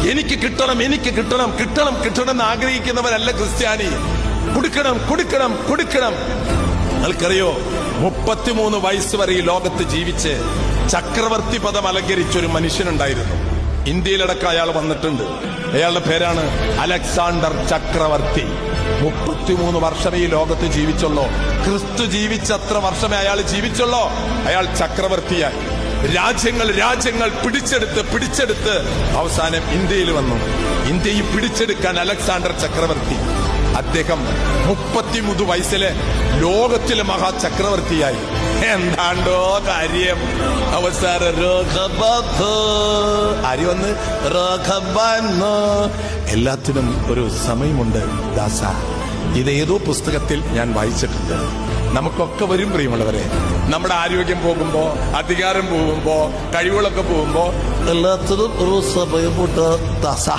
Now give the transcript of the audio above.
എനിക്ക് കിട്ടണം, എനിക്ക് കിട്ടണം, കിട്ടണം, കിട്ടണം എന്ന് ആഗ്രഹിക്കുന്നവരല്ല ക്രിസ്ത്യാനി. കൊടുക്കണം, കൊടുക്കണം, കൊടുക്കണം. നിങ്ങൾക്കറിയോ, 33 വയസ്സ് വരെ ഈ ലോകത്ത് ജീവിച്ച് ചക്രവർത്തി പദം അലങ്കരിച്ചൊരു മനുഷ്യനുണ്ടായിരുന്നു. ഇന്ത്യയിലടക്കം അയാൾ വന്നിട്ടുണ്ട്. അയാളുടെ പേരാണ് അലക്സാണ്ടർ ചക്രവർത്തി. 33 വർഷമേ ഈ ലോകത്ത് ജീവിച്ചുള്ളൂ. ക്രിസ്തു ജീവിച്ചത്ര വർഷമേ അയാൾ ജീവിച്ചുള്ളൂ. അയാൾ ചക്രവർത്തിയായി. രാജ്യങ്ങൾ പിടിച്ചെടുത്ത് അവസാനം ഇന്ത്യയിൽ വന്നു. ഇന്ത്യയിൽ പിടിച്ചെടുക്കാൻ അലക്സാണ്ടർ ചക്രവർത്തി. അദ്ദേഹം 33 വയസ്സിലെ ലോകത്തിലെ മഹാചക്രവർത്തിയായി. എന്താണ്ടോ കാര്യം. അവസാനം ആര് വന്ന് എല്ലാത്തിനും ഒരു സമയമുണ്ട് ദാസ. ഇതേതോ പുസ്തകത്തിൽ ഞാൻ വായിച്ചിട്ടുണ്ട്. നമുക്കൊക്കെ വരും പ്രിയമുള്ളവരെ. നമ്മുടെ ആരോഗ്യം പോകുമ്പോ, അധികാരം പോകുമ്പോ, കഴിവുകളൊക്കെ പോകുമ്പോ എല്ലാത്തിനും ഒരു സമയമുണ്ട് ദാസ.